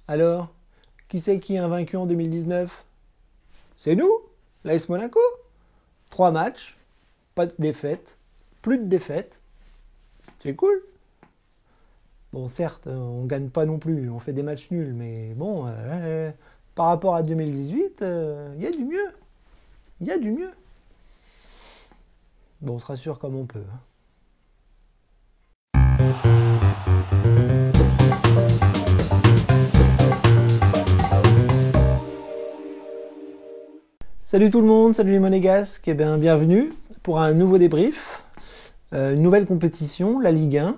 Alors, qui c'est qui est invaincu en 2019? C'est nous, l'AS Monaco. 3 matchs, pas de défaite, plus de défaites. C'est cool. Bon, certes, on gagne pas non plus, on fait des matchs nuls, mais bon, par rapport à 2018, il y a du mieux. Il y a du mieux. Bon, on se rassure comme on peut. Salut tout le monde, salut les Monégasques, et bien bienvenue pour un nouveau débrief, une nouvelle compétition, la Ligue 1.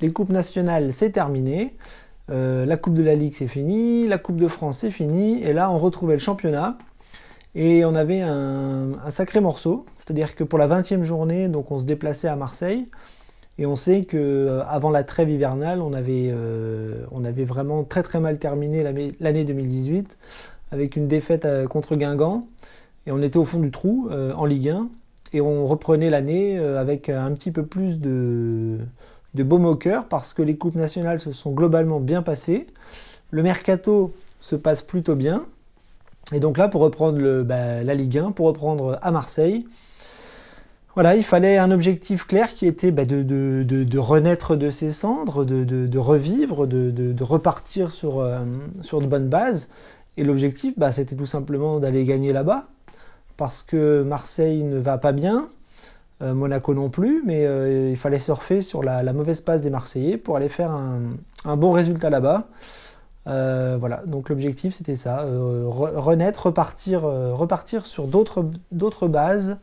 Les coupes nationales c'est terminé, la Coupe de la Ligue c'est fini, la Coupe de France c'est fini, et là on retrouvait le championnat. Et on avait un sacré morceau, c'est-à-dire que pour la 20e journée, donc on se déplaçait à Marseille, et on sait qu'avant la trêve hivernale, on avait vraiment très très mal terminé l'année 2018, avec une défaite contre Guingamp, et on était au fond du trou en Ligue 1, et on reprenait l'année avec un petit peu plus de baume au cœur, parce que les coupes nationales se sont globalement bien passées, le mercato se passe plutôt bien. Et donc là, pour reprendre la Ligue 1, pour reprendre à Marseille, voilà, il fallait un objectif clair qui était de renaître de ses cendres, de revivre, de repartir sur de bonnes bases. Et l'objectif, c'était tout simplement d'aller gagner là-bas, parce que Marseille ne va pas bien, Monaco non plus, mais il fallait surfer sur la mauvaise passe des Marseillais pour aller faire un bon résultat là-bas. Voilà, donc l'objectif c'était ça, renaître, repartir sur d'autres bases,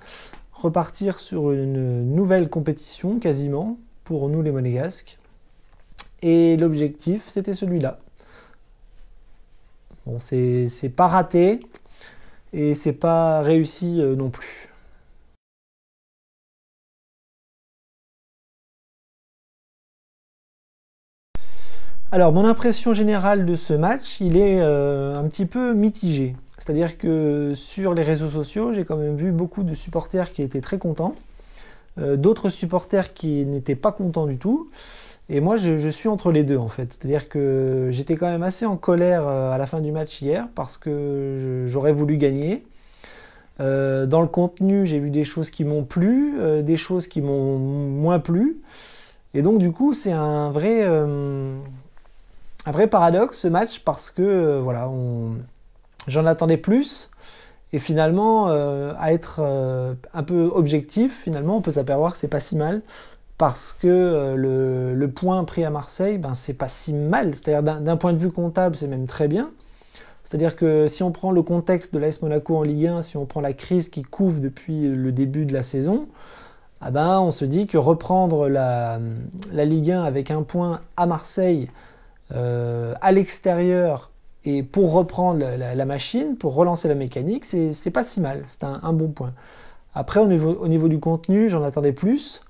repartir sur une nouvelle compétition quasiment pour nous les Monégasques. Et l'objectif c'était celui-là. Bon, c'est pas raté et c'est pas réussi non plus. Alors, mon impression générale de ce match, il est un petit peu mitigé. C'est-à-dire que sur les réseaux sociaux, j'ai quand même vu beaucoup de supporters qui étaient très contents, d'autres supporters qui n'étaient pas contents du tout. Et moi, je suis entre les deux, en fait. C'est-à-dire que j'étais quand même assez en colère à la fin du match hier, parce que j'aurais voulu gagner. Dans le contenu, j'ai vu des choses qui m'ont plu, des choses qui m'ont moins plu. Et donc, du coup, c'est un vrai paradoxe ce match, parce que voilà, j'en attendais plus, et finalement à être un peu objectif, finalement on peut s'apercevoir que c'est pas si mal, parce que le point pris à Marseille, c'est pas si mal, c'est-à-dire d'un point de vue comptable c'est même très bien. C'est-à-dire que si on prend le contexte de l'AS Monaco en Ligue 1, si on prend la crise qui couve depuis le début de la saison, on se dit que reprendre la Ligue 1 avec un point à Marseille, à l'extérieur, et pour reprendre la machine, pour relancer la mécanique, c'est pas si mal, c'est un bon point. Après, au niveau du contenu, j'en attendais plus,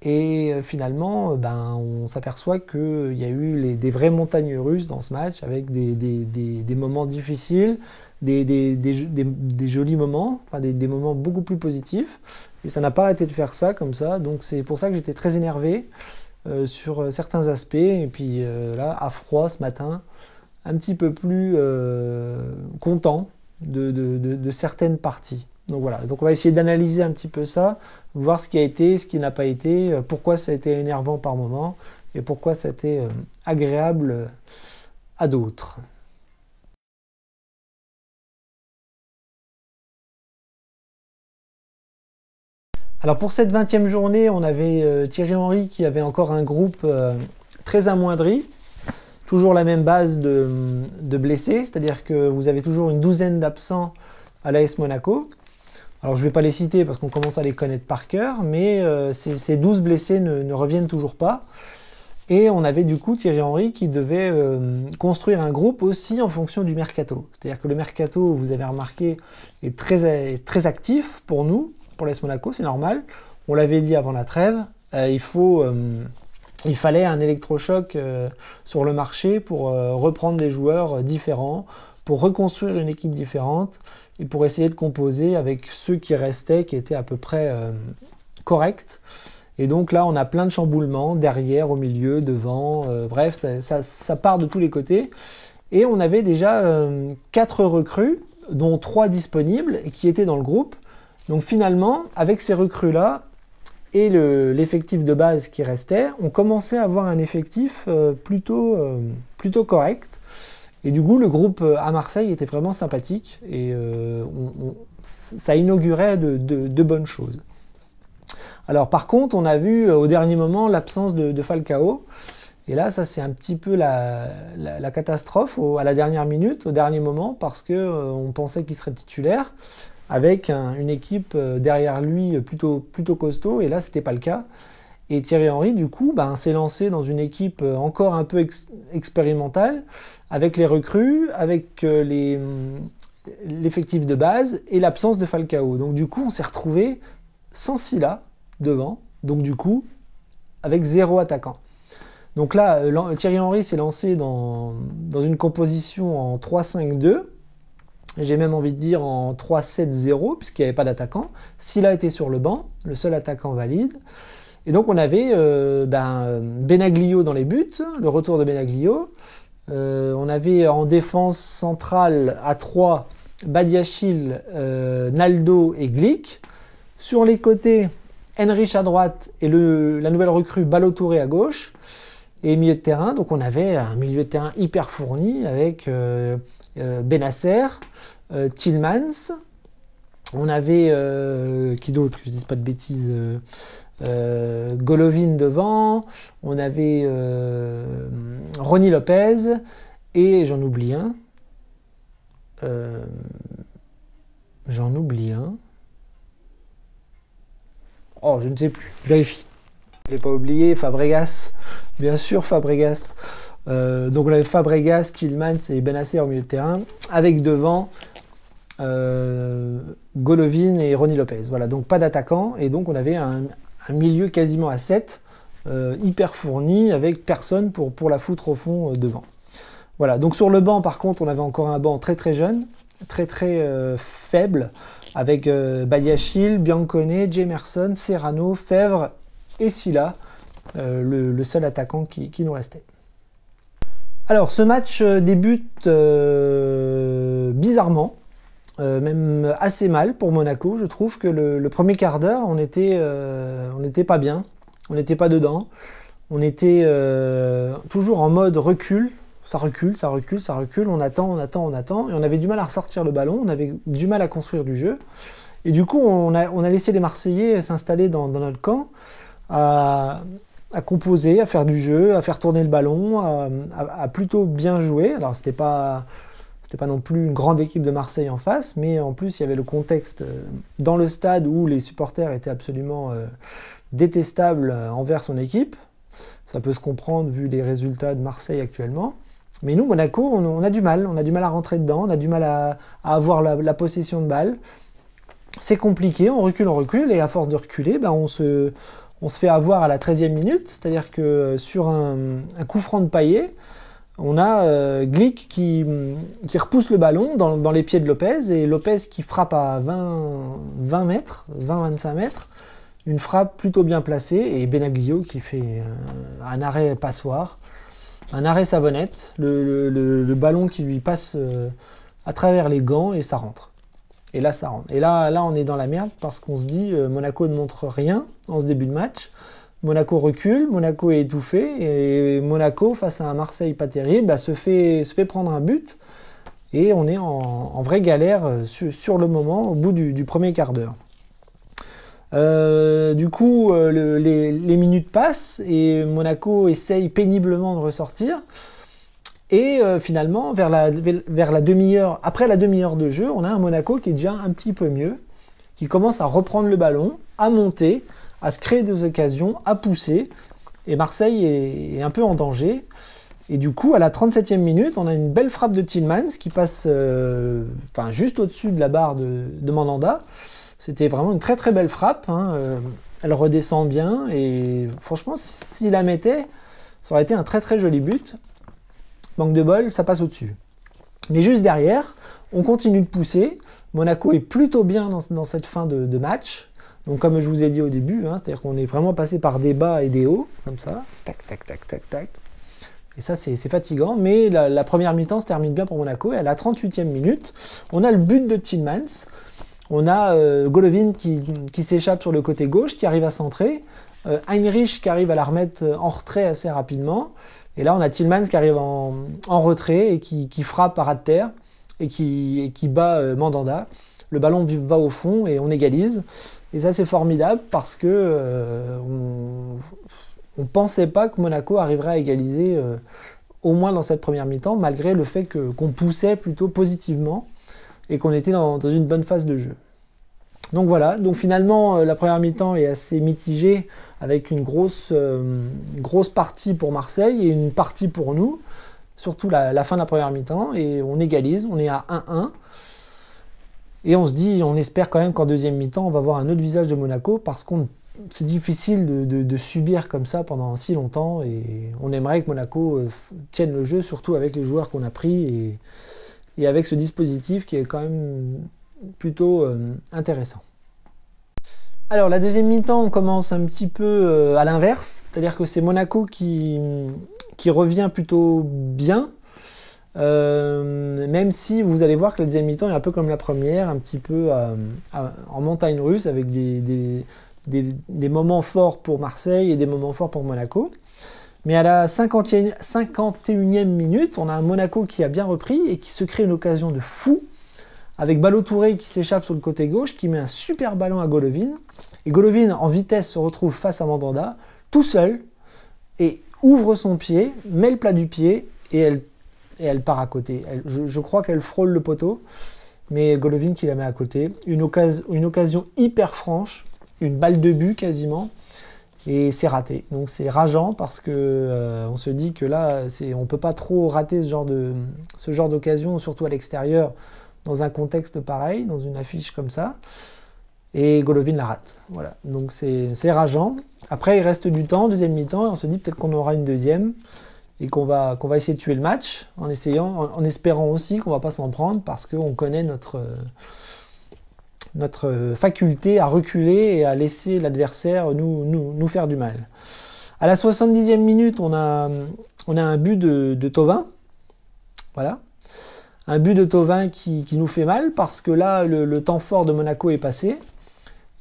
et finalement, on s'aperçoit qu'il y a eu des vraies montagnes russes dans ce match, avec des moments difficiles, des jolis moments, enfin des moments beaucoup plus positifs, et ça n'a pas arrêté de faire ça comme ça, donc c'est pour ça que j'étais très énervé sur certains aspects, et puis là, à froid ce matin, un petit peu plus content de certaines parties. Donc voilà, donc on va essayer d'analyser un petit peu ça, voir ce qui a été, ce qui n'a pas été, pourquoi ça a été énervant par moment, et pourquoi ça a été agréable à d'autres. Alors pour cette 20e journée, on avait Thierry Henry qui avait encore un groupe très amoindri, toujours la même base de blessés, c'est-à-dire que vous avez toujours une douzaine d'absents à l'AS Monaco. Alors je ne vais pas les citer parce qu'on commence à les connaître par cœur, mais ces 12 blessés ne reviennent toujours pas. Et on avait du coup Thierry Henry qui devait construire un groupe aussi en fonction du mercato. C'est-à-dire que le mercato, vous avez remarqué, est très actif pour nous, pour l'AS Monaco, c'est normal. On l'avait dit avant la trêve, il fallait un électrochoc sur le marché pour reprendre des joueurs différents, pour reconstruire une équipe différente et pour essayer de composer avec ceux qui restaient, qui étaient à peu près corrects. Et donc là, on a plein de chamboulements, derrière, au milieu, devant, bref, ça part de tous les côtés. Et on avait déjà 4 recrues, dont 3 disponibles et qui étaient dans le groupe. Donc finalement, avec ces recrues-là et l'effectif de base qui restait, on commençait à avoir un effectif plutôt correct. Et du coup, le groupe à Marseille était vraiment sympathique et ça inaugurait de bonnes choses. Alors par contre, on a vu au dernier moment l'absence de Falcao. Et là, ça c'est un petit peu la catastrophe à la dernière minute, au dernier moment, parce qu'on pensait qu'il serait titulaire, avec une équipe derrière lui plutôt costaud, et là c'était pas le cas. Et Thierry Henry, du coup, s'est lancé dans une équipe encore un peu expérimentale, avec les recrues, avec l'effectif de base et l'absence de Falcao. Donc du coup, on s'est retrouvé sans Sylla devant, donc du coup, avec 0 attaquant. Donc là, Thierry Henry s'est lancé dans une composition en 3-5-2, j'ai même envie de dire en 3-7-0, puisqu'il n'y avait pas d'attaquant. Sylla était sur le banc, le seul attaquant valide. Et donc on avait Benaglio dans les buts, le retour de Benaglio. On avait en défense centrale à 3, Badiachil, Naldo et Glick. Sur les côtés, Henrich à droite et la nouvelle recrue Ballo-Touré à gauche. Et milieu de terrain, donc on avait un milieu de terrain hyper fourni avec Bennacer, Tielemans. On avait, qui d'autre, que je ne dise pas de bêtises, Golovin devant, on avait Rony Lopez, et j'en oublie un. Oh, je ne sais plus, je vérifie. Je ne l'ai pas oublié, Fabregas, bien sûr Fabregas. Donc on avait Fabregas, Tielemans et Bennacer au milieu de terrain, avec devant Golovin et Rony Lopez. Voilà, donc pas d'attaquant, et donc on avait un milieu quasiment à 7, hyper fourni, avec personne pour la foutre au fond devant. Voilà, donc sur le banc par contre, on avait encore un banc très très jeune, très faible, avec Badiachil, Biancone, Jemerson, Serrano, Fèvre et Sylla, le seul attaquant qui nous restait. Alors ce match débute bizarrement, même assez mal pour Monaco. Je trouve que le premier quart d'heure, on n'était pas bien, on n'était pas dedans, on était toujours en mode recul, ça recule, on attend, et on avait du mal à ressortir le ballon, on avait du mal à construire du jeu, et du coup on a laissé les Marseillais s'installer dans notre camp, à composer, à faire du jeu, à faire tourner le ballon, à plutôt bien jouer. Alors c'était pas non plus une grande équipe de Marseille en face, mais en plus il y avait le contexte dans le stade où les supporters étaient absolument détestables envers son équipe. Ça peut se comprendre vu les résultats de Marseille actuellement. Mais nous, Monaco, on a du mal à rentrer dedans, on a du mal à avoir la possession de balle. C'est compliqué, on recule, et à force de reculer, on se fait avoir à la 13e minute, c'est-à-dire que sur un coup franc de Payet, on a Glick qui repousse le ballon dans les pieds de Lopez, et Lopez qui frappe à 20 mètres, 20-25 mètres, une frappe plutôt bien placée, et Benaglio qui fait un arrêt passoire, un arrêt savonnette, le ballon qui lui passe à travers les gants, et ça rentre. Et là, ça rentre. Et là, on est dans la merde, parce qu'on se dit, Monaco ne montre rien en ce début de match. Monaco recule, Monaco est étouffé, et Monaco, face à un Marseille pas terrible, se fait prendre un but, et on est en vraie galère sur le moment, au bout du premier quart d'heure. Du coup, les minutes passent, et Monaco essaye péniblement de ressortir, et finalement, vers la demi-heure, après la demi-heure de jeu, on a un Monaco qui est déjà un petit peu mieux, qui commence à reprendre le ballon, à monter, à se créer des occasions, à pousser, et Marseille est un peu en danger. Et du coup, à la 37e minute, on a une belle frappe de Tielemans qui passe juste au-dessus de la barre de Mandanda. C'était vraiment une très belle frappe, hein. Elle redescend bien, et franchement, s'il la mettait, ça aurait été un très joli but. Manque de bol, ça passe au-dessus. Mais juste derrière, on continue de pousser. Monaco est plutôt bien dans cette fin de match. Donc comme je vous ai dit au début, hein, c'est-à-dire qu'on est vraiment passé par des bas et des hauts, comme ça, tac. Et ça, c'est fatigant. Mais la première mi-temps se termine bien pour Monaco. Et à la 38e minute, on a le but de Tielemans. On a Golovin qui s'échappe sur le côté gauche, qui arrive à centrer. Heinrich qui arrive à la remettre en retrait assez rapidement. Et là, on a Tielemans qui arrive en retrait et qui frappe à ras de terre et qui bat Mandanda. Le ballon va au fond et on égalise. Et ça, c'est formidable parce que on pensait pas que Monaco arriverait à égaliser au moins dans cette première mi-temps, malgré le fait qu'on poussait plutôt positivement et qu'on était dans une bonne phase de jeu. Donc voilà, donc finalement la première mi-temps est assez mitigée avec une grosse partie pour Marseille et une partie pour nous, surtout la fin de la première mi-temps, et on égalise, on est à 1-1. Et on se dit, on espère quand même qu'en deuxième mi-temps, on va voir un autre visage de Monaco parce que c'est difficile de subir comme ça pendant si longtemps et on aimerait que Monaco tienne le jeu, surtout avec les joueurs qu'on a pris et avec ce dispositif qui est quand même plutôt intéressant. Alors la deuxième mi-temps, on commence un petit peu à l'inverse, c'est-à-dire que c'est Monaco qui revient plutôt bien. Même si vous allez voir que la deuxième mi-temps est un peu comme la première, un petit peu en montagne russe avec des moments forts pour Marseille et des moments forts pour Monaco. Mais à la 51e minute, on a un Monaco qui a bien repris et qui se crée une occasion de fou avec Ballo-Touré qui s'échappe sur le côté gauche, qui met un super ballon à Golovin. Et Golovin en vitesse se retrouve face à Mandanda, tout seul, et ouvre son pied, met le plat du pied et elle part à côté. Je crois qu'elle frôle le poteau, mais Golovin qui la met à côté. Une occasion hyper franche, une balle de but quasiment, et c'est raté. Donc c'est rageant parce que on se dit que là, on ne peut pas trop rater ce genre d'occasion, surtout à l'extérieur, dans un contexte pareil, dans une affiche comme ça. Et Golovin la rate. Voilà. Donc c'est rageant. Après, il reste du temps, deuxième mi-temps, et on se dit peut-être qu'on aura une deuxième. Et qu'on va essayer de tuer le match en espérant aussi qu'on ne va pas s'en prendre parce qu'on connaît notre faculté à reculer et à laisser l'adversaire nous faire du mal. À la 70e minute, on a un but de Thauvin. Voilà. Un but de Thauvin qui nous fait mal parce que là, le temps fort de Monaco est passé.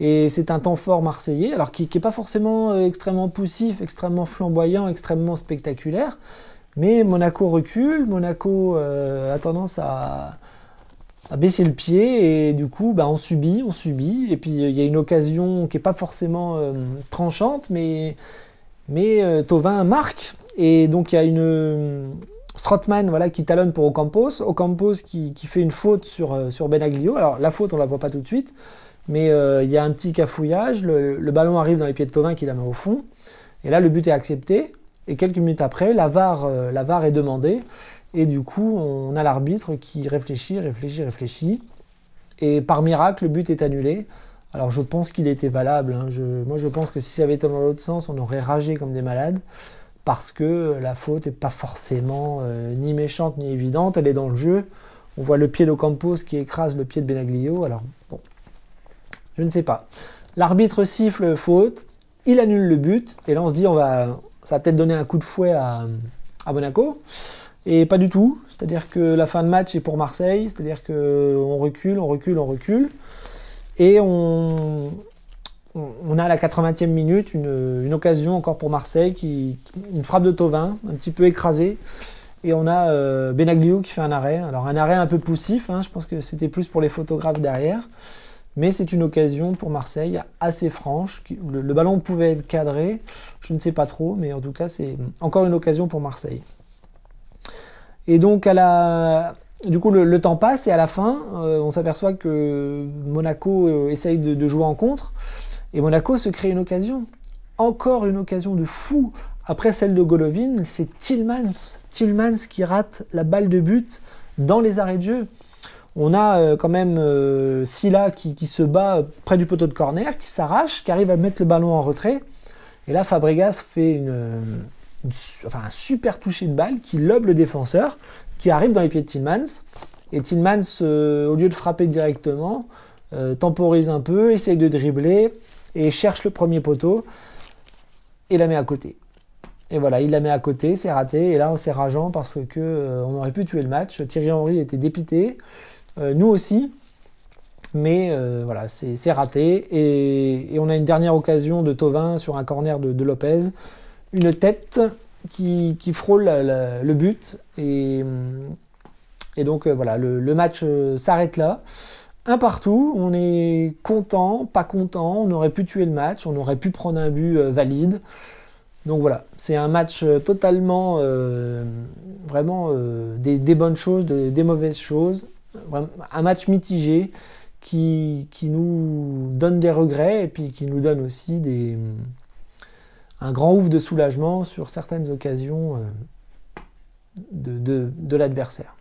Et c'est un temps fort marseillais, alors qui n'est pas forcément extrêmement poussif, extrêmement flamboyant, extrêmement spectaculaire. Mais Monaco recule, Monaco a tendance à baisser le pied et du coup on subit. Et puis il y a une occasion qui n'est pas forcément tranchante, mais Thauvin marque. Et donc il y a une Strootman qui talonne pour Ocampos. Ocampos qui fait une faute sur Benaglio. Alors la faute on ne la voit pas tout de suite. Mais il y a un petit cafouillage, le ballon arrive dans les pieds de Thauvin qui la met au fond. Et là, le but est accepté. Et quelques minutes après, la VAR est demandée. Et du coup, on a l'arbitre qui réfléchit. Et par miracle, le but est annulé. Alors je pense qu'il était valable. Hein. Moi, je pense que si ça avait été dans l'autre sens, on aurait ragé comme des malades. Parce que la faute n'est pas forcément ni méchante ni évidente. Elle est dans le jeu. On voit le pied d'Ocampos qui écrase le pied de Benaglio. Alors bon. Je ne sais pas. L'arbitre siffle faute, il annule le but, et là on se dit ça va peut-être donner un coup de fouet à Monaco, et pas du tout. C'est-à-dire que la fin de match est pour Marseille, c'est-à-dire qu'on recule, et on a à la 80e minute une occasion encore pour Marseille, une frappe de Thauvin, un petit peu écrasée, et on a Benaglio qui fait un arrêt. Alors un arrêt un peu poussif, hein, je pense que c'était plus pour les photographes derrière. Mais c'est une occasion pour Marseille assez franche. Le ballon pouvait être cadré, je ne sais pas trop, mais en tout cas, c'est encore une occasion pour Marseille. Et donc, du coup, le temps passe et à la fin, on s'aperçoit que Monaco essaye de jouer en contre. Et Monaco se crée une occasion. Encore une occasion de fou. Après celle de Golovin, c'est Tielemans qui rate la balle de but dans les arrêts de jeu. On a quand même Sylla qui se bat près du poteau de corner, qui s'arrache, qui arrive à mettre le ballon en retrait. Et là, Fabregas fait un super toucher de balle qui lobe le défenseur, qui arrive dans les pieds de Tielemans. Et Tielemans, au lieu de frapper directement, temporise un peu, essaye de dribbler et cherche le premier poteau et la met à côté. Et voilà, il la met à côté, c'est raté. Et là, c'est rageant parce que on aurait pu tuer le match. Thierry Henry était dépité, nous aussi. Mais voilà, c'est raté. Et on a une dernière occasion de Thauvin sur un corner de Lopez. Une tête qui frôle le but. Et donc voilà, le match s'arrête là. Un partout, on est content, pas content. On aurait pu tuer le match, on aurait pu prendre un but valide. Donc voilà, c'est un match totalement, vraiment des bonnes choses, des mauvaises choses. Un match mitigé qui nous donne des regrets et puis qui nous donne aussi un grand ouf de soulagement sur certaines occasions de l'adversaire.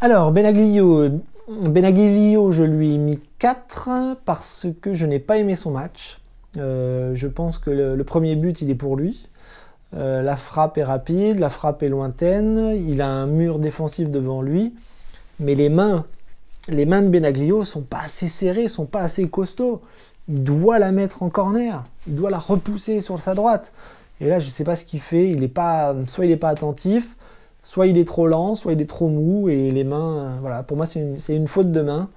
Alors, Benaglio, je lui ai mis 4 parce que je n'ai pas aimé son match. Je pense que le premier but, il est pour lui. La frappe est rapide, la frappe est lointaine, il a un mur défensif devant lui, mais les mains de Benaglio sont pas assez serrées, sont pas assez costauds. Il doit la mettre en corner, il doit la repousser sur sa droite. Et là, je ne sais pas ce qu'il fait, soit il n'est pas attentif, soit il est trop lent, soit il est trop mou, et les mains, voilà, pour moi c'est une faute de main.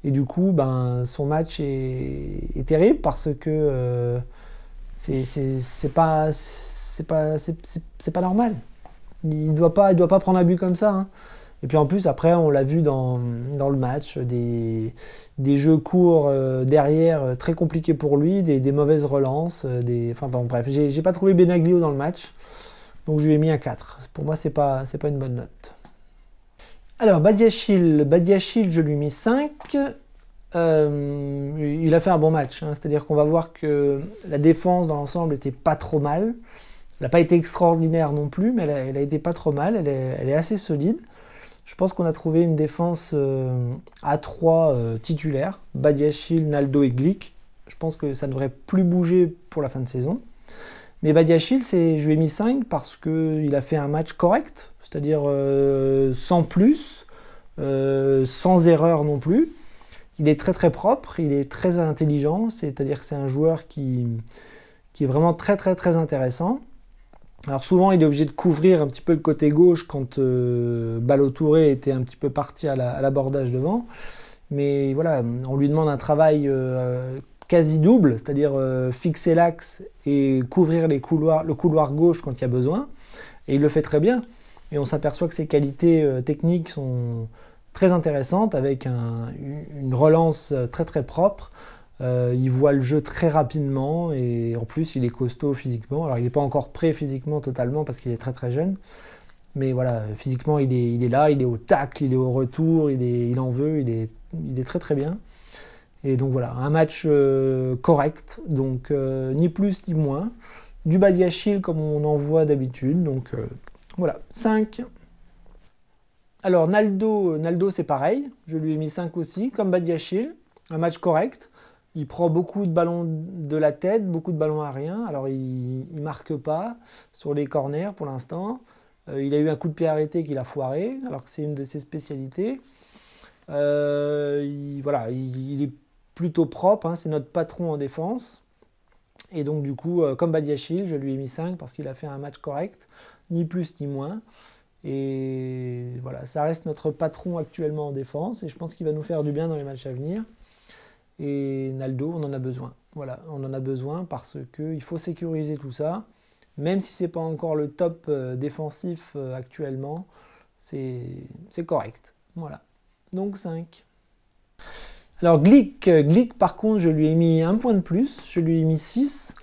Et du coup, son match est terrible parce que c'est pas normal. Il doit pas prendre un but comme ça, hein. Et puis en plus, après, on l'a vu dans le match, des jeux courts derrière, très compliqués pour lui, des mauvaises relances, enfin bon, bref, j'ai pas trouvé Benaglio dans le match, donc je lui ai mis un 4. Pour moi, c'est pas une bonne note. Alors, Badiachil, je lui ai mis 5. Il a fait un bon match, hein. C'est-à-dire qu'on va voir que la défense dans l'ensemble était pas trop mal. Elle n'a pas été extraordinaire non plus, mais elle a été pas trop mal, elle est assez solide. Je pense qu'on a trouvé une défense à 3 titulaires, Badiachil, Naldo et Glick. Je pense que ça ne devrait plus bouger pour la fin de saison. Mais Badiachil, je lui ai mis 5 parce qu'il a fait un match correct, c'est-à-dire sans plus, sans erreur non plus. Il est très très propre, il est très intelligent, c'est-à-dire que c'est un joueur qui est vraiment très très très intéressant. Alors souvent il est obligé de couvrir un petit peu le côté gauche quand Ballo Touré était un petit peu parti à l'abordage devant. Mais voilà, on lui demande un travail quasi double, c'est-à-dire fixer l'axe et couvrir le couloir gauche quand il y a besoin. Et il le fait très bien. Et on s'aperçoit que ses qualités techniques sont très intéressantes avec une relance très très propre. Il voit le jeu très rapidement et en plus il est costaud physiquement. Alors il n'est pas encore prêt physiquement totalement parce qu'il est très très jeune. Mais voilà, physiquement il est là, il est au tacle, il est au retour, il en veut, il est très très bien. Et donc voilà, un match correct, donc ni plus ni moins. Du Badiachil comme on en voit d'habitude, donc voilà, 5. Alors Naldo c'est pareil, je lui ai mis 5 aussi, comme Badiachil, un match correct. Il prend beaucoup de ballons de la tête, beaucoup de ballons aériens. Alors il ne marque pas sur les corners pour l'instant. Il a eu un coup de pied arrêté qu'il a foiré, alors que c'est une de ses spécialités. Voilà, il est plutôt propre, hein, c'est notre patron en défense. Et donc du coup, comme Badiachil, je lui ai mis 5 parce qu'il a fait un match correct, ni plus ni moins. Et voilà, ça reste notre patron actuellement en défense et je pense qu'il va nous faire du bien dans les matchs à venir. Et Naldo, on en a besoin. Voilà, on en a besoin parce qu'il faut sécuriser tout ça. Même si ce n'est pas encore le top défensif actuellement, c'est correct. Voilà, donc 5. Alors Glick, par contre, je lui ai mis un point de plus, je lui ai mis 6,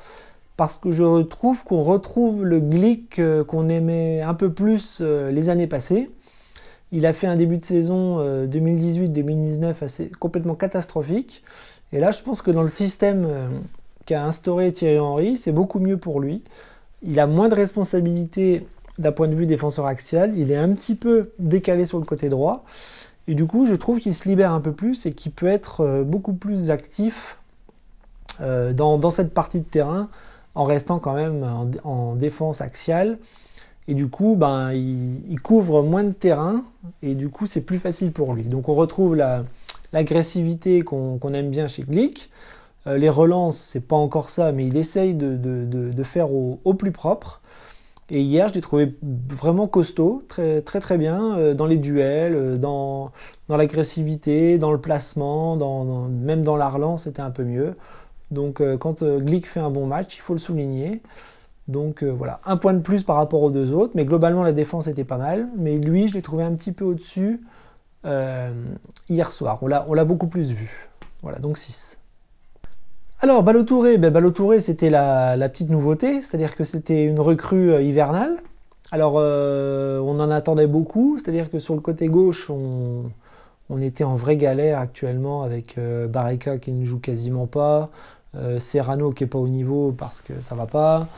parce que je trouve qu'on retrouve le Glick qu'on aimait un peu plus les années passées. Il a fait un début de saison 2018-2019 complètement catastrophique. Et là, je pense que dans le système qu'a instauré Thierry Henry, c'est beaucoup mieux pour lui. Il a moins de responsabilités d'un point de vue défenseur axial. Il est un petit peu décalé sur le côté droit. Et du coup, je trouve qu'il se libère un peu plus et qu'il peut être beaucoup plus actif dans cette partie de terrain en restant quand même en défense axiale. Et du coup, il couvre moins de terrain et du coup, c'est plus facile pour lui. Donc on retrouve la l'agressivité qu'on aime bien chez Glick. Les relances, c'est pas encore ça, mais il essaye de faire au plus propre. Et hier, je l'ai trouvé vraiment costaud, très très, très bien, dans les duels, dans l'agressivité, dans le placement, même dans la relance, c'était un peu mieux. Donc quand Glick fait un bon match, il faut le souligner. Donc voilà, un point de plus par rapport aux deux autres, mais globalement la défense était pas mal. Mais lui, je l'ai trouvé un petit peu au-dessus hier soir. On l'a beaucoup plus vu. Voilà, donc 6. Alors, Ballo-Touré, Ballo-Touré c'était la petite nouveauté, c'est-à-dire que c'était une recrue hivernale. Alors, on en attendait beaucoup, c'est-à-dire que sur le côté gauche, on était en vraie galère actuellement avec Barreca qui ne joue quasiment pas, Serrano qui n'est pas au niveau parce que ça va pas,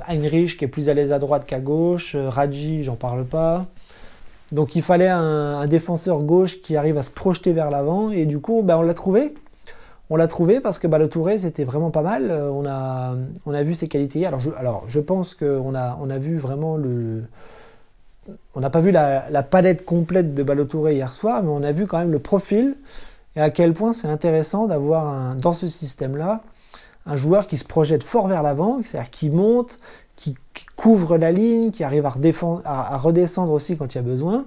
Heinrich qui est plus à l'aise à droite qu'à gauche, Radji, j'en parle pas. Donc il fallait un défenseur gauche qui arrive à se projeter vers l'avant, et du coup, on l'a trouvé. On l'a trouvé parce que Ballo-Touré, c'était vraiment pas mal. On a vu ses qualités hier. Alors je pense qu'on a vu vraiment on n'a pas vu la palette complète de Ballo-Touré hier soir, mais on a vu quand même le profil et à quel point c'est intéressant d'avoir dans ce système-là un joueur qui se projette fort vers l'avant, c'est-à-dire qui monte, qui couvre la ligne, qui arrive à redescendre aussi quand il y a besoin.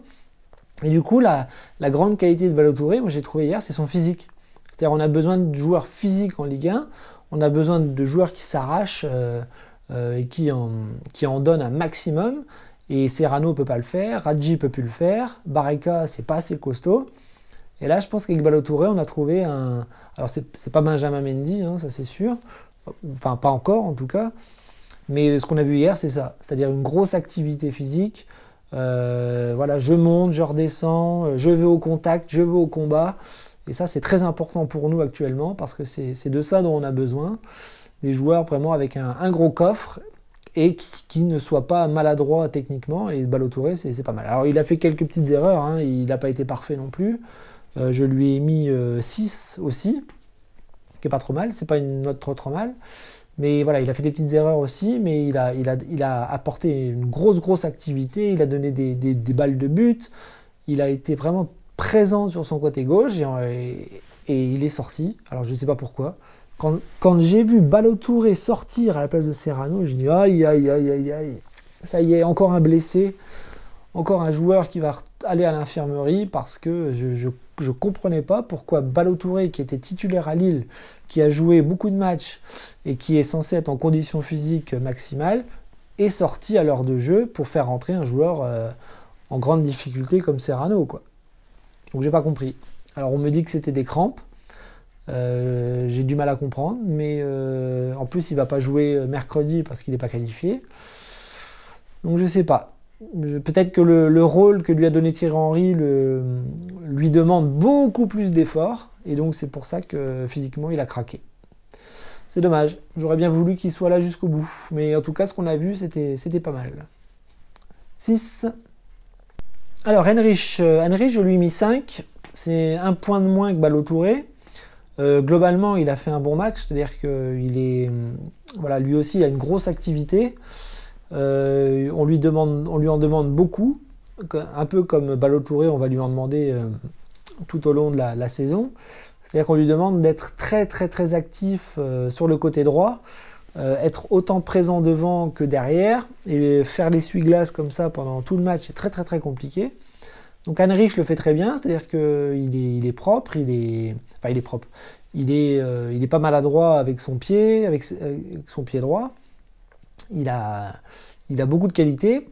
Et du coup, la grande qualité de Ballo-Touré, moi j'ai trouvé hier, c'est son physique. C'est-à-dire on a besoin de joueurs physiques en Ligue 1, on a besoin de joueurs qui s'arrachent et qui en donnent un maximum. Et Serrano ne peut pas le faire, Radji ne peut plus le faire, Barreca, c'est pas assez costaud. Et là, je pense qu'avec Ballo-Touré, on a trouvé un... Alors, c'est pas Benjamin Mendy, hein, ça c'est sûr. Enfin, pas encore en tout cas. Mais ce qu'on a vu hier, c'est ça. C'est-à-dire une grosse activité physique. Voilà, je monte, je redescends, je vais au contact, je vais au combat. Et ça, c'est très important pour nous actuellement parce que c'est de ça dont on a besoin. Des joueurs vraiment avec un gros coffre et qui ne soient pas maladroits techniquement. Et Ballo-Touré, c'est pas mal. Alors, il a fait quelques petites erreurs. Hein, il n'a pas été parfait non plus. Je lui ai mis 6 aussi, qui est pas trop mal. C'est pas une note trop mal. Mais voilà, il a fait des petites erreurs aussi, mais il a apporté une grosse activité. Il a donné des balles de but. Il a été vraiment présent sur son côté gauche et il est sorti. Alors je ne sais pas pourquoi. Quand j'ai vu Ballo-Touré sortir à la place de Serrano, je dis aïe. Ça y est, encore un blessé. Encore un joueur qui va aller à l'infirmerie parce que je ne comprenais pas pourquoi Ballo-Touré, qui était titulaire à Lille, qui a joué beaucoup de matchs et qui est censé être en condition physique maximale, est sorti à l'heure de jeu pour faire rentrer un joueur en grande difficulté comme Serrano, quoi. Donc j'ai pas compris. Alors on me dit que c'était des crampes. J'ai du mal à comprendre, mais en plus il va pas jouer mercredi parce qu'il n'est pas qualifié. Donc je sais pas. Peut-être que le rôle que lui a donné Thierry Henry lui demande beaucoup plus d'efforts, et donc c'est pour ça que physiquement il a craqué. C'est dommage, j'aurais bien voulu qu'il soit là jusqu'au bout, mais en tout cas ce qu'on a vu c'était pas mal. 6. Alors Heinrich, je lui ai mis 5, c'est un point de moins que Ballo-Touré. Globalement il a fait un bon match, c'est-à-dire qu'il est, voilà, lui aussi il a une grosse activité. On lui en demande beaucoup, un peu comme Ballo-Touré, on va lui en demander tout au long de la saison. C'est-à-dire qu'on lui demande d'être très actif sur le côté droit, être autant présent devant que derrière, et faire l'essuie-glace comme ça pendant tout le match, c'est très compliqué. Donc Heinrich le fait très bien, c'est-à-dire qu'il est propre, il est pas maladroit avec son pied, avec son pied droit. Il a beaucoup de qualité.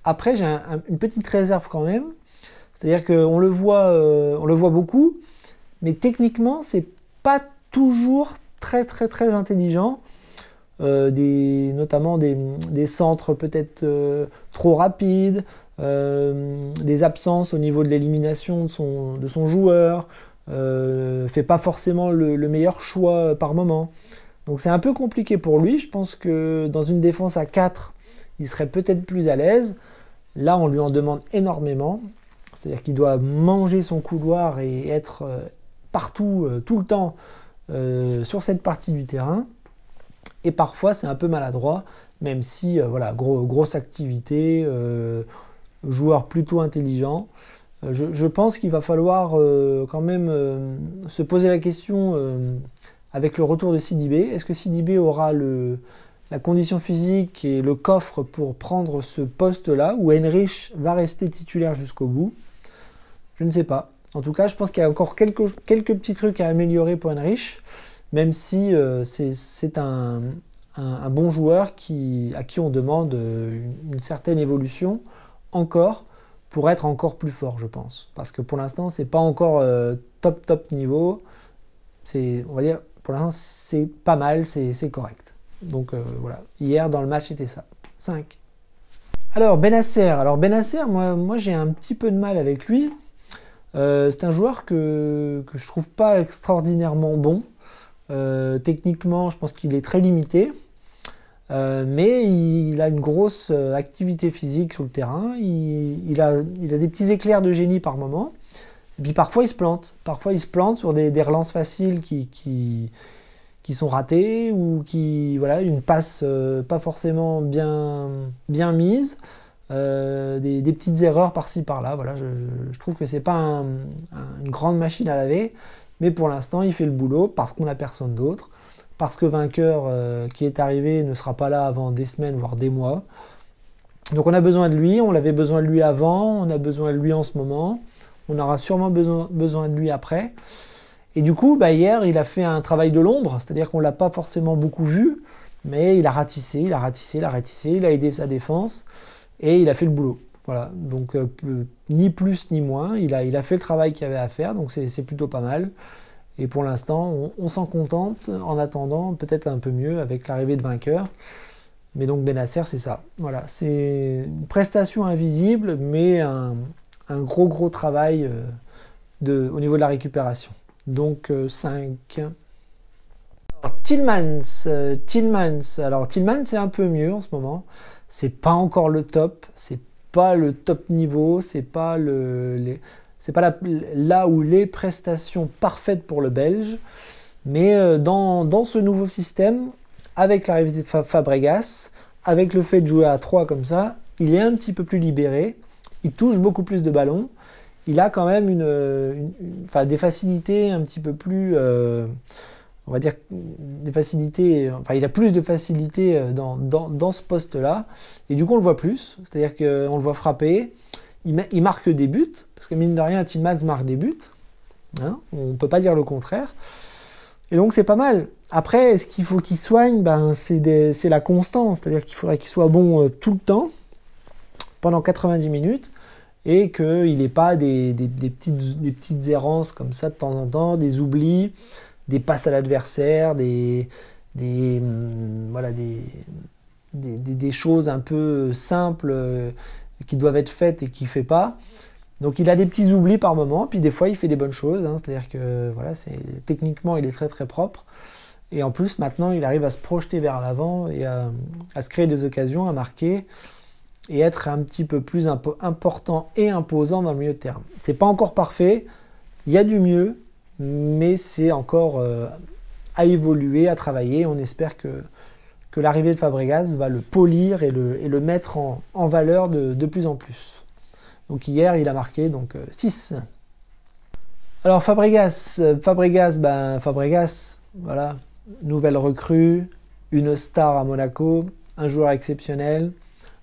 Après, j'ai une petite réserve quand même. C'est-à-dire qu'on le voit beaucoup, mais techniquement, c'est pas toujours très intelligent. Notamment des centres peut-être trop rapides, des absences au niveau de l'élimination de son joueur, fait pas forcément le meilleur choix par moment. Donc c'est un peu compliqué pour lui. Je pense que dans une défense à 4, il serait peut-être plus à l'aise. Là, on lui en demande énormément. C'est-à-dire qu'il doit manger son couloir et être partout, tout le temps, sur cette partie du terrain. Et parfois, c'est un peu maladroit, même si, voilà, grosse activité, joueur plutôt intelligent. Je pense qu'il va falloir quand même se poser la question avec le retour de Sidibé. Est-ce que Sidibé aura la condition physique et le coffre pour prendre ce poste-là, ou Henrich va rester titulaire jusqu'au bout? Je ne sais pas. En tout cas, je pense qu'il y a encore quelques petits trucs à améliorer pour Henrich, même si c'est un bon joueur à qui on demande une certaine évolution encore, pour être encore plus fort, je pense. Parce que pour l'instant, c'est pas encore top niveau. On va dire, pour l'instant, c'est pas mal, c'est correct. Donc voilà, hier dans le match, c'était ça. 5. Alors Bennacer. Moi j'ai un petit peu de mal avec lui. C'est un joueur que je trouve pas extraordinairement bon. Techniquement, je pense qu'il est très limité. Mais il a une grosse activité physique sur le terrain. Il a des petits éclairs de génie par moment. Et puis parfois il se plante. Parfois il se plante sur des relances faciles qui sont ratées, ou voilà, une passe pas forcément bien mise. Des petites erreurs par-ci par-là. Voilà, je trouve que c'est pas une grande machine à laver. Mais pour l'instant, il fait le boulot parce qu'on n'a personne d'autre. Parce que Vainqueur qui est arrivé ne sera pas là avant des semaines, voire des mois. Donc on a besoin de lui, on l'avait besoin de lui avant, on a besoin de lui en ce moment, on aura sûrement besoin de lui après. Et du coup, hier, il a fait un travail de l'ombre, c'est-à-dire qu'on ne l'a pas forcément beaucoup vu, mais il a ratissé, il a aidé sa défense, et il a fait le boulot. Voilà, donc ni plus ni moins, il a fait le travail qu'il y avait à faire, donc c'est plutôt pas mal. Et pour l'instant, on s'en contente en attendant peut-être un peu mieux avec l'arrivée de Vainqueur. Mais donc Bennacer, c'est ça. Voilà, c'est une prestation invisible, mais un gros travail au niveau de la récupération. Donc 5. Alors, Tillmans, c'est un peu mieux en ce moment. C'est pas encore le top, c'est pas le top niveau, c'est pas là où les prestations parfaites pour le Belge, mais dans ce nouveau système, avec l'arrivée de Fabregas, avec le fait de jouer à 3 comme ça, il est un petit peu plus libéré, il touche beaucoup plus de ballons, il a quand même des facilités un petit peu plus, on va dire, des facilités, il a plus de facilité dans ce poste-là, et du coup on le voit plus, c'est-à-dire qu'on le voit frapper. Il marque des buts, parce que mine de rien, Tillmans marque des buts. Hein, on ne peut pas dire le contraire. Et donc c'est pas mal. Après, ce qu'il faut qu'il soigne, c'est la constance. C'est-à-dire qu'il faudrait qu'il soit bon tout le temps, pendant 90 minutes, et qu'il n'ait pas des petites errances comme ça de temps en temps, des oublis, des passes à l'adversaire, des choses un peu simples qui doivent être faites et qu'il ne fait pas. Donc il a des petits oublis par moment, puis des fois il fait des bonnes choses, hein, c'est-à-dire que voilà, techniquement il est très propre, et en plus maintenant il arrive à se projeter vers l'avant et à se créer des occasions, à marquer, et être un petit peu plus important et imposant dans le milieu de terrain. C'est pas encore parfait, il y a du mieux, mais c'est encore à évoluer, à travailler. On espère que l'arrivée de Fabregas va le polir et le mettre en valeur de plus en plus. Donc hier, il a marqué 6. Alors Fabregas, voilà, nouvelle recrue, une star à Monaco, un joueur exceptionnel,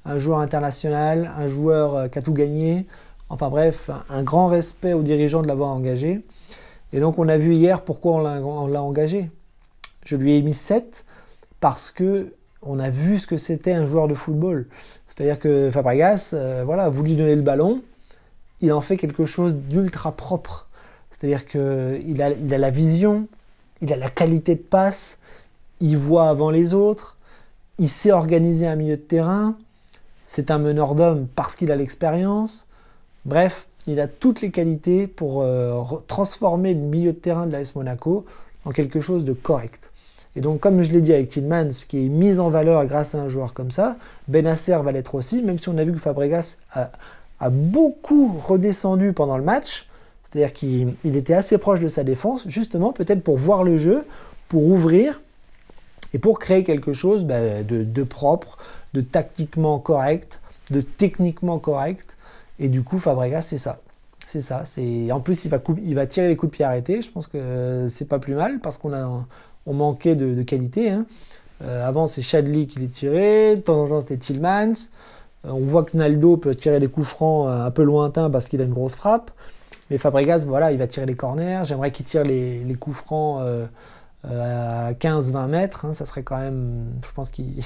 un joueur international, un joueur qui a tout gagné. Enfin bref, un grand respect aux dirigeants de l'avoir engagé. Et donc on a vu hier pourquoi on l'a engagé. Je lui ai mis 7 parce que on a vu ce que c'était un joueur de football. C'est-à-dire que Fabregas, vous lui donnez le ballon, il en fait quelque chose d'ultra propre. C'est-à-dire qu'il a la vision, il a la qualité de passe, il voit avant les autres, il sait organiser un milieu de terrain, c'est un meneur d'hommes parce qu'il a l'expérience. Bref, il a toutes les qualités pour transformer le milieu de terrain de l'AS Monaco en quelque chose de correct. Et donc, comme je l'ai dit avec Tillmans, qui est mis en valeur grâce à un joueur comme ça, Bennacer va l'être aussi, même si on a vu que Fabregas a beaucoup redescendu pendant le match, c'est-à-dire qu'il était assez proche de sa défense, justement peut-être pour voir le jeu, pour ouvrir et pour créer quelque chose de propre, de tactiquement correct, de techniquement correct. Et du coup, Fabregas, c'est ça. C'est ça. En plus, il va tirer les coups de pied arrêtés. Je pense que c'est pas plus mal parce on manquait de qualité. Hein. Avant, c'est Chadli qui les tirait. De temps en temps, c'était Tielemans. On voit que Naldo peut tirer des coups francs un peu lointains parce qu'il a une grosse frappe. Mais Fabregas, voilà, il va tirer les corners. J'aimerais qu'il tire les coups francs à 15-20 mètres. Hein. Ça serait quand même... Je pense qu'il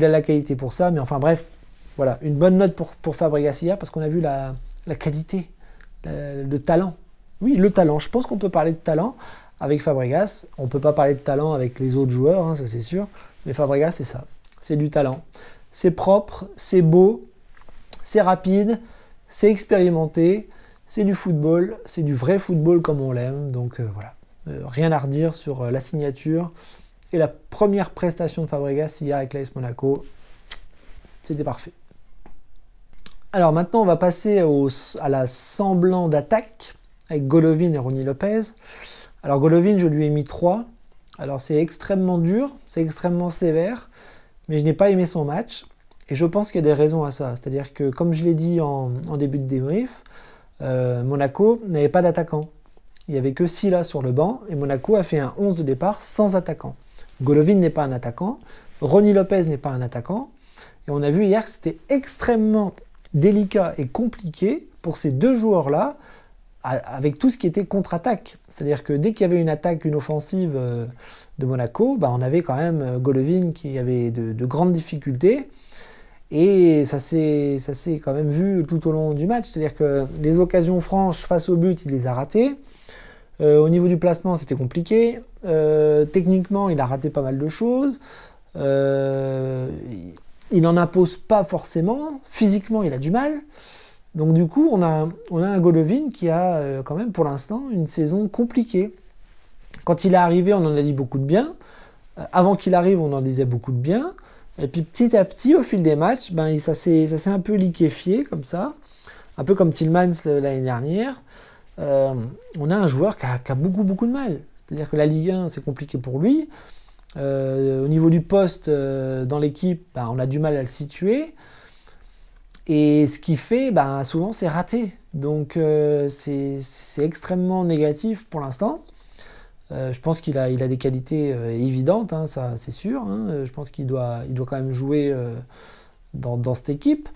a la qualité pour ça. Mais enfin, bref, voilà. Une bonne note pour Fabregas hier parce qu'on a vu la qualité, le talent. Oui, le talent. Je pense qu'on peut parler de talent avec Fabregas. On ne peut pas parler de talent avec les autres joueurs, hein, ça c'est sûr. Mais Fabregas, c'est ça. C'est du talent. C'est propre, c'est beau, c'est rapide, c'est expérimenté, c'est du football, c'est du vrai football comme on l'aime. Donc voilà, rien à redire sur la signature. Et la première prestation de Fabregas hier avec l'AS Monaco, c'était parfait. Alors maintenant, on va passer à la semblant d'attaque avec Golovin et Rony Lopez. Alors Golovin, je lui ai mis 3. Alors c'est extrêmement dur, c'est extrêmement sévère, mais je n'ai pas aimé son match. Et je pense qu'il y a des raisons à ça. C'est-à-dire que, comme je l'ai dit en début de débrief, Monaco n'avait pas d'attaquant. Il n'y avait que Sylla sur le banc, et Monaco a fait un 11 de départ sans attaquant. Golovin n'est pas un attaquant, Rony Lopez n'est pas un attaquant, et on a vu hier que c'était extrêmement délicat et compliqué pour ces deux joueurs-là, avec tout ce qui était contre-attaque. C'est-à-dire que dès qu'il y avait une attaque, une offensive de Monaco, on avait quand même Golovin qui avait de grandes difficultés. Et ça s'est quand même vu tout au long du match. C'est-à-dire que les occasions franches face au but, il les a ratées. Au niveau du placement, c'était compliqué. Techniquement, il a raté pas mal de choses. Il n'en impose pas forcément. Physiquement, il a du mal. Donc du coup, on a un Golovin qui a quand même pour l'instant une saison compliquée. Quand il est arrivé, on en a dit beaucoup de bien. Avant qu'il arrive, on en disait beaucoup de bien. Et puis petit à petit, au fil des matchs, ça s'est un peu liquéfié comme ça. Un peu comme Tielemans l'année dernière. On a un joueur qui a beaucoup de mal. C'est-à-dire que la Ligue 1, c'est compliqué pour lui. Au niveau du poste dans l'équipe, on a du mal à le situer. Et ce qu'il fait, souvent, c'est raté. Donc, c'est extrêmement négatif pour l'instant. Je pense qu'il a des qualités évidentes, hein, ça c'est sûr. Hein. Je pense qu'il doit quand même jouer dans cette équipe.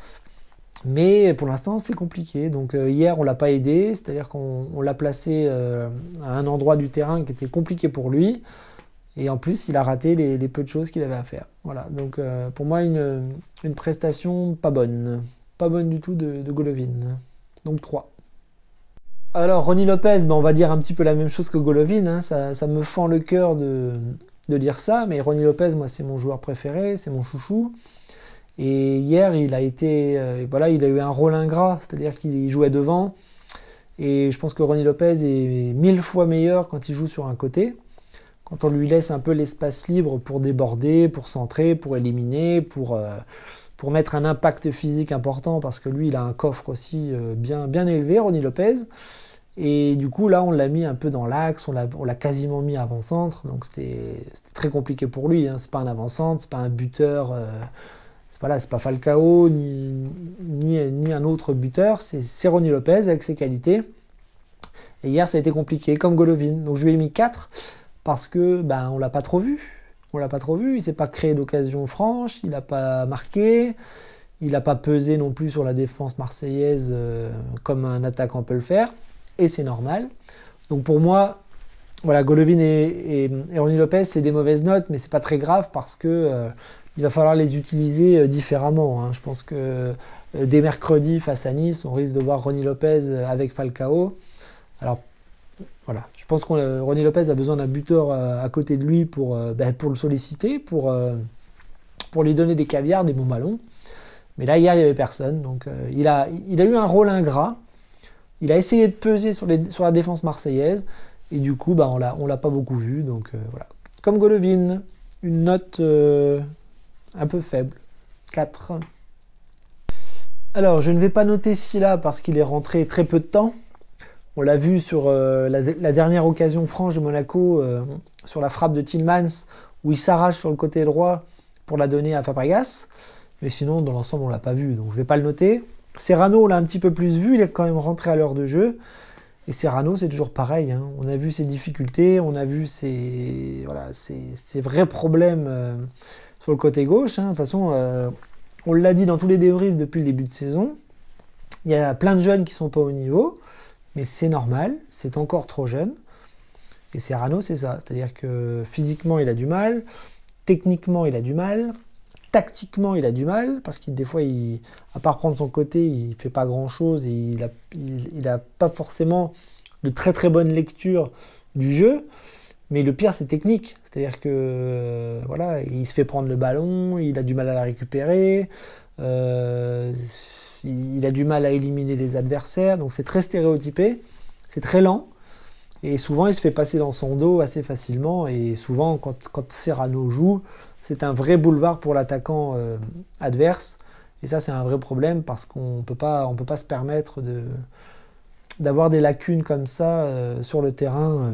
Mais pour l'instant, c'est compliqué. Donc hier, on ne l'a pas aidé. C'est-à-dire qu'on l'a placé à un endroit du terrain qui était compliqué pour lui. Et en plus, il a raté les peu de choses qu'il avait à faire. Voilà. Donc pour moi, une prestation pas bonne. Pas bonne du tout de Golovin. Donc 3. Alors, Rony Lopez, on va dire un petit peu la même chose que Golovin. Hein. Ça me fend le cœur de dire ça. Mais Rony Lopez, moi, c'est mon joueur préféré. C'est mon chouchou. Et hier, il a eu un rôle ingrat. C'est-à-dire qu'il jouait devant. Et je pense que Rony Lopez est 1000 fois meilleur quand il joue sur un côté. Quand on lui laisse un peu l'espace libre pour déborder, pour centrer, pour éliminer, pour mettre un impact physique important, parce que lui, il a un coffre aussi bien élevé, Rony Lopez. Et du coup, là, on l'a mis un peu dans l'axe, on l'a quasiment mis avant-centre, donc c'était très compliqué pour lui. Hein. C'est pas un avant-centre, c'est pas un buteur, c'est pas Falcao, ni un autre buteur, c'est Rony Lopez avec ses qualités. Et hier, ça a été compliqué, comme Golovin. Donc je lui ai mis 4, parce que on l'a pas trop vu. On l'a pas trop vu, il ne s'est pas créé d'occasion franche, il n'a pas marqué, il n'a pas pesé non plus sur la défense marseillaise comme un attaquant peut le faire, et c'est normal. Donc pour moi, voilà, Golovin et Rony Lopez, c'est des mauvaises notes, mais c'est pas très grave parce que il va falloir les utiliser différemment. Hein. Je pense que dès mercredi face à Nice, on risque de voir Rony Lopez avec Falcao. Alors voilà, je pense que Rony Lopez a besoin d'un buteur à côté de lui pour le solliciter, pour lui donner des caviars, des bons ballons. Mais là, hier, il n'y avait personne. Donc, il a eu un rôle ingrat. Il a essayé de peser sur la défense marseillaise. Et du coup, on l'a pas beaucoup vu. Donc, voilà. Comme Golovin, une note un peu faible. 4. Alors, je ne vais pas noter Sylla parce qu'il est rentré très peu de temps. On l'a vu sur la dernière occasion franche de Monaco, sur la frappe de Tielemans, où il s'arrache sur le côté droit pour la donner à Fabregas. Mais sinon, dans l'ensemble, on ne l'a pas vu, donc je ne vais pas le noter. Serrano, on l'a un petit peu plus vu, il est quand même rentré à l'heure de jeu. Et Serrano, c'est toujours pareil, hein. On a vu ses difficultés, on a vu ses vrais problèmes sur le côté gauche, hein. De toute façon, on l'a dit dans tous les débriefs depuis le début de saison. Il y a plein de jeunes qui sont pas au niveau, mais c'est normal, c'est encore trop jeune. Et Serrano, c'est ça. C'est-à-dire que physiquement, il a du mal, techniquement, il a du mal, tactiquement, il a du mal, parce que des fois, à part prendre son côté, il fait pas grand-chose, et il a pas forcément de très très bonne lecture du jeu. Mais le pire, c'est technique. C'est-à-dire que voilà, il se fait prendre le ballon, il a du mal à la récupérer, il a du mal à éliminer les adversaires. Donc c'est très stéréotypé, c'est très lent. Et souvent, il se fait passer dans son dos assez facilement. Et souvent, quand Serrano joue, c'est un vrai boulevard pour l'attaquant adverse. Et ça, c'est un vrai problème parce qu'on peut pas se permettre d'avoir des lacunes comme ça sur le terrain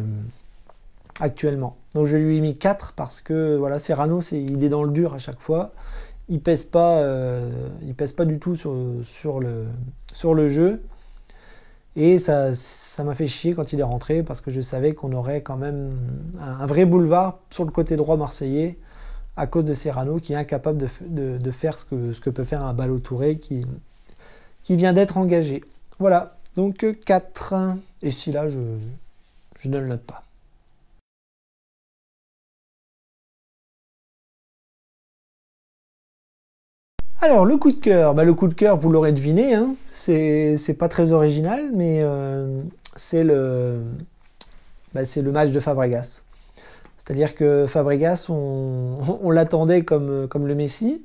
actuellement. Donc je lui ai mis 4 parce que voilà, Serrano, il est dans le dur à chaque fois. Il pèse pas du tout sur le jeu. Et ça m'a fait chier quand il est rentré parce que je savais qu'on aurait quand même un vrai boulevard sur le côté droit marseillais à cause de Serrano qui est incapable de faire ce que peut faire un Ballo Touré qui vient d'être engagé. Voilà, donc 4. Et si là, je ne le note pas. Alors, le coup de cœur. Le coup de cœur, vous l'aurez deviné, hein, c'est pas très original, mais c'est le match de Fabregas. C'est-à-dire que Fabregas, on l'attendait comme le Messi,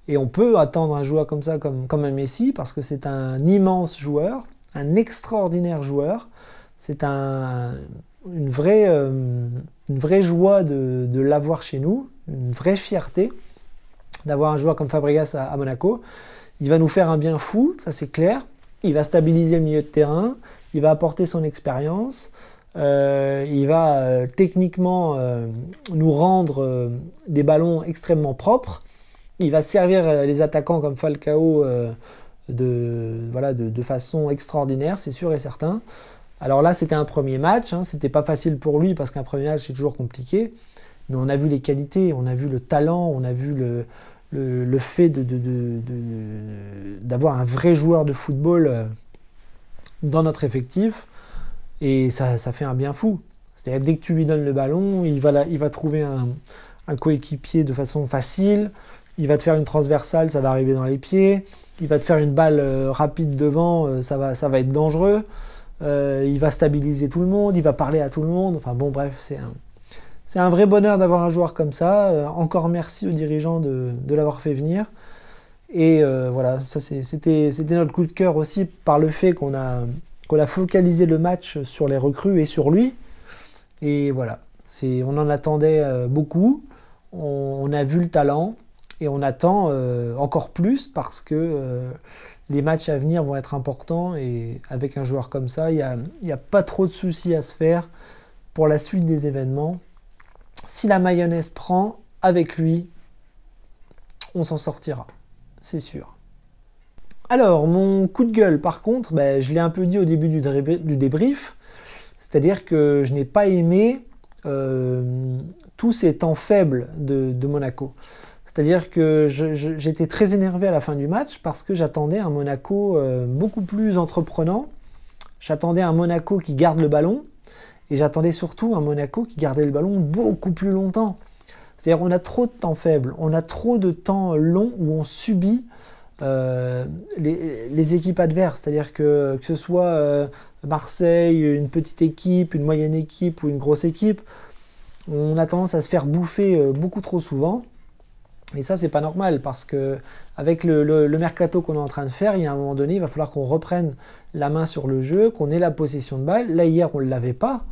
et on peut attendre un joueur comme ça, comme un Messi, parce que c'est un immense joueur, un extraordinaire joueur. C'est une vraie joie de l'avoir chez nous, une vraie fierté d'avoir un joueur comme Fabregas à Monaco. Il va nous faire un bien fou, ça c'est clair. Il va stabiliser le milieu de terrain, il va apporter son expérience, il va techniquement nous rendre des ballons extrêmement propres. Il va servir les attaquants comme Falcao de façon extraordinaire, c'est sûr et certain. Alors là, c'était un premier match, hein, c'était pas facile pour lui parce qu'un premier match c'est toujours compliqué. Mais on a vu les qualités, on a vu le talent, on a vu le fait d'avoir un vrai joueur de football dans notre effectif. Et ça fait un bien fou. C'est-à-dire dès que tu lui donnes le ballon, il va trouver un coéquipier de façon facile. Il va te faire une transversale, ça va arriver dans les pieds. Il va te faire une balle rapide devant, ça va être dangereux. Il va stabiliser tout le monde, il va parler à tout le monde. Enfin bon, bref, c'est un vrai bonheur d'avoir un joueur comme ça. Encore merci aux dirigeants de l'avoir fait venir. Et voilà, ça c'était notre coup de cœur aussi par le fait qu'on a focalisé le match sur les recrues et sur lui. Et voilà, on en attendait beaucoup. On a vu le talent et on attend encore plus parce que les matchs à venir vont être importants. Et avec un joueur comme ça, il n'y a pas trop de soucis à se faire pour la suite des événements. Si la mayonnaise prend, avec lui, on s'en sortira, c'est sûr. Alors, mon coup de gueule, par contre, je l'ai un peu dit au début du débrief, c'est-à-dire que je n'ai pas aimé tous ces temps faibles de Monaco. C'est-à-dire que j'étais très énervé à la fin du match parce que j'attendais un Monaco beaucoup plus entreprenant. J'attendais un Monaco qui garde le ballon. Et j'attendais surtout un Monaco qui gardait le ballon beaucoup plus longtemps. C'est-à-dire on a trop de temps faible, on a trop de temps long où on subit les équipes adverses. C'est-à-dire que ce soit Marseille, une petite équipe, une moyenne équipe ou une grosse équipe, on a tendance à se faire bouffer beaucoup trop souvent. Et ça, c'est pas normal parce que avec le mercato qu'on est en train de faire, il y a un moment donné, il va falloir qu'on reprenne la main sur le jeu, qu'on ait la possession de balle. Là, hier, on ne l'avait pas.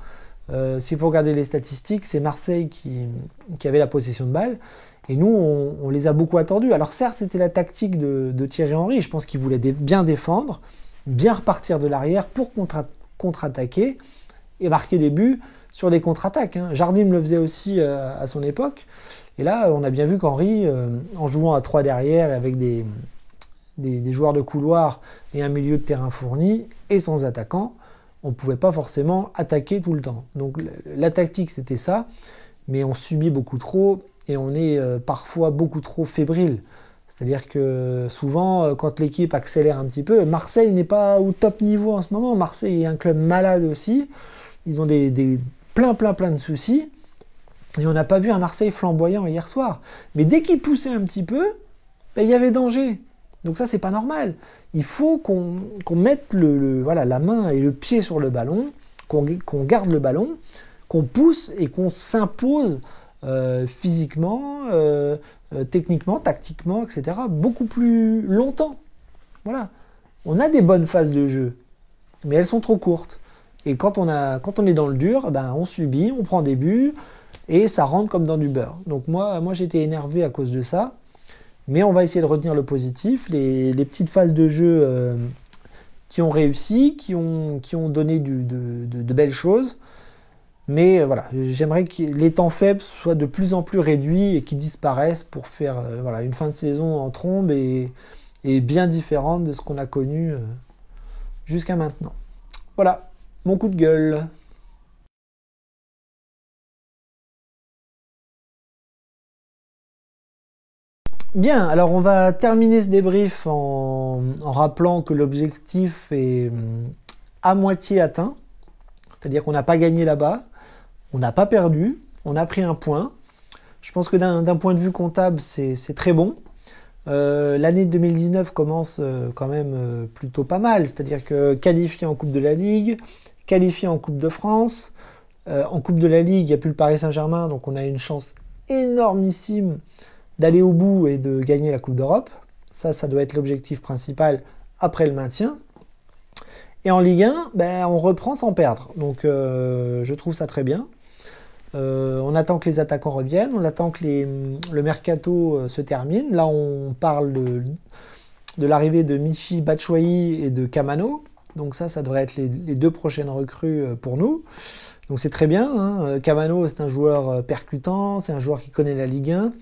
S'il faut regarder les statistiques, c'est Marseille qui avait la possession de balle. Et nous, on les a beaucoup attendus. Alors certes, c'était la tactique de Thierry Henry. Je pense qu'il voulait bien défendre, bien repartir de l'arrière pour contre-attaquer et marquer des buts sur des contre-attaques. Hein. Jardim le faisait aussi à son époque. Et là, on a bien vu qu'Henry, en jouant à 3 derrière et avec des des joueurs de couloir et un milieu de terrain fourni, et sans attaquant, on ne pouvait pas forcément attaquer tout le temps. Donc la tactique, c'était ça, mais on subit beaucoup trop, et on est parfois beaucoup trop fébrile. C'est-à-dire que souvent, quand l'équipe accélère un petit peu, Marseille n'est pas au top niveau en ce moment. Marseille est un club malade aussi. Ils ont plein de soucis. Et on n'a pas vu un Marseille flamboyant hier soir. Mais dès qu'ils poussaient un petit peu, ben, il y avait danger. Donc ça, c'est pas normal. Il faut qu'on mette la main et le pied sur le ballon, qu'on garde le ballon, qu'on pousse et qu'on s'impose physiquement, techniquement, tactiquement, etc. beaucoup plus longtemps. Voilà. On a des bonnes phases de jeu, mais elles sont trop courtes. Et quand on est dans le dur, ben, on subit, on prend des buts, et ça rentre comme dans du beurre. Donc moi j'étais énervé à cause de ça, mais on va essayer de retenir le positif, les petites phases de jeu qui ont réussi, qui ont donné de belles choses. Mais voilà, j'aimerais que les temps faibles soient de plus en plus réduits et qu'ils disparaissent pour faire une fin de saison en trombe et bien différente de ce qu'on a connu jusqu'à maintenant. Voilà, mon coup de gueule. Bien, alors on va terminer ce débrief en rappelant que l'objectif est à moitié atteint. C'est-à-dire qu'on n'a pas gagné là-bas. On n'a pas perdu, on a pris un point. Je pense que d'un point de vue comptable, c'est très bon. L'année 2019 commence quand même plutôt pas mal. C'est-à-dire que qualifié en Coupe de la Ligue, qualifié en Coupe de France. En Coupe de la Ligue, il n'y a plus le Paris Saint-Germain, donc on a une chance énormissime d'aller au bout et de gagner la Coupe d'Europe. Ça doit être l'objectif principal après le maintien. Et en Ligue 1, ben, on reprend sans perdre. Donc je trouve ça très bien. On attend que les attaquants reviennent, on attend que le mercato se termine. Là, on parle de l'arrivée de Michy Batshuayi et de Kamano. Donc ça devrait être les deux prochaines recrues pour nous. Donc c'est très bien. Hein. Kamano, c'est un joueur percutant, c'est un joueur qui connaît la Ligue 1.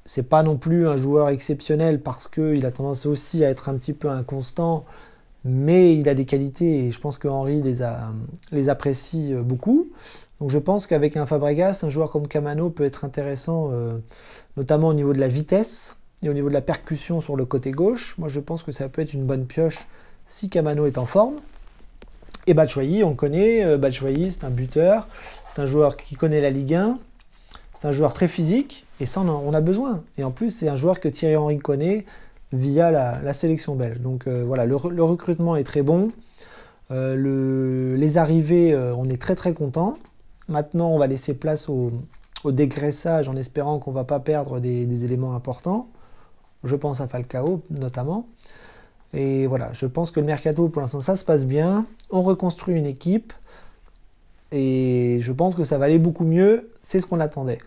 C'est pas non plus un joueur exceptionnel parce qu'il a tendance aussi à être un petit peu inconstant, mais il a des qualités et je pense que Henry les apprécie beaucoup. Donc je pense qu'avec un Fabregas, un joueur comme Kamano peut être intéressant, notamment au niveau de la vitesse et au niveau de la percussion sur le côté gauche. Moi je pense que ça peut être une bonne pioche si Kamano est en forme. Et Batshuayi, on le connaît, Batshuayi c'est un buteur, c'est un joueur qui connaît la Ligue 1, c'est un joueur très physique, et ça on a besoin. Et en plus c'est un joueur que Thierry Henry connaît via la sélection belge. Donc voilà, le recrutement est très bon, les arrivées, on est très content. Maintenant on va laisser place au dégraissage en espérant qu'on ne va pas perdre des éléments importants. Je pense à Falcao notamment. Et voilà, je pense que le mercato, pour l'instant, ça se passe bien. On reconstruit une équipe. Et je pense que ça va aller beaucoup mieux. C'est ce qu'on attendait.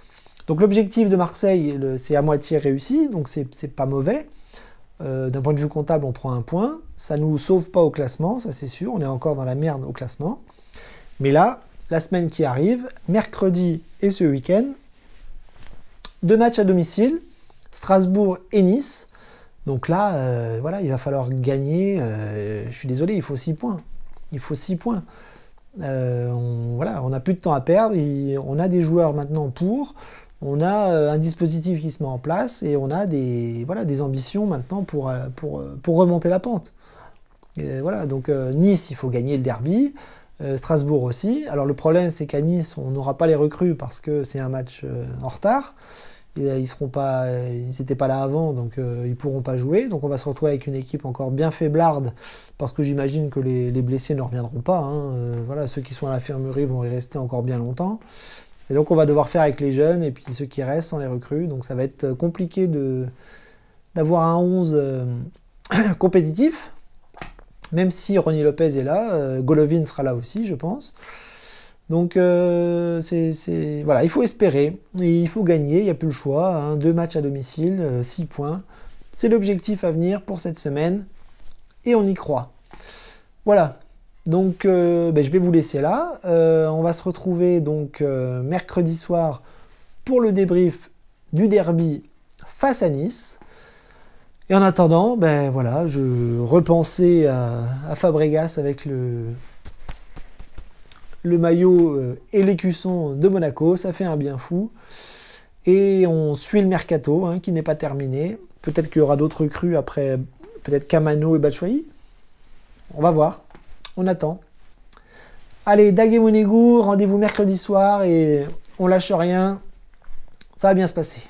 Donc l'objectif de Marseille, c'est à moitié réussi. Donc c'est pas mauvais. D'un point de vue comptable, on prend un point. Ça ne nous sauve pas au classement, ça c'est sûr. On est encore dans la merde au classement. Mais là, la semaine qui arrive, mercredi et ce week-end, 2 matchs à domicile. Strasbourg et Nice. Donc là, voilà, il va falloir gagner. Je suis désolé, il faut 6 points. Il faut 6 points. Voilà, on n'a plus de temps à perdre. On a des joueurs maintenant pour. On a un dispositif qui se met en place et on a des ambitions maintenant pour remonter la pente. Et voilà, donc Nice, il faut gagner le derby. Strasbourg aussi. Alors le problème, c'est qu'à Nice, on n'aura pas les recrues parce que c'est un match en retard. Ils n'étaient pas là avant, donc ils ne pourront pas jouer. Donc on va se retrouver avec une équipe encore bien faiblarde, parce que j'imagine que les blessés ne reviendront pas. Hein. Voilà, ceux qui sont à l'infirmerie vont y rester encore bien longtemps. Et donc on va devoir faire avec les jeunes, et puis ceux qui restent sans les recrues. Donc ça va être compliqué d'avoir un 11 compétitif, même si Ronny Lopez est là. Golovin sera là aussi, je pense. Donc voilà, il faut espérer, et il faut gagner, il n'y a plus le choix, hein, 2 matchs à domicile, 6 points, c'est l'objectif à venir pour cette semaine, et on y croit. Voilà, donc je vais vous laisser là, on va se retrouver donc mercredi soir pour le débrief du derby face à Nice, Et en attendant, ben voilà, je repensais à Fabregas avec le maillot et l'écusson de Monaco, ça fait un bien fou. Et on suit le mercato, hein, qui n'est pas terminé. Peut-être qu'il y aura d'autres recrues après, peut-être Kamano et Batshuayi. On va voir, on attend. Allez, Dag et Monégout, rendez-vous mercredi soir et on lâche rien, ça va bien se passer.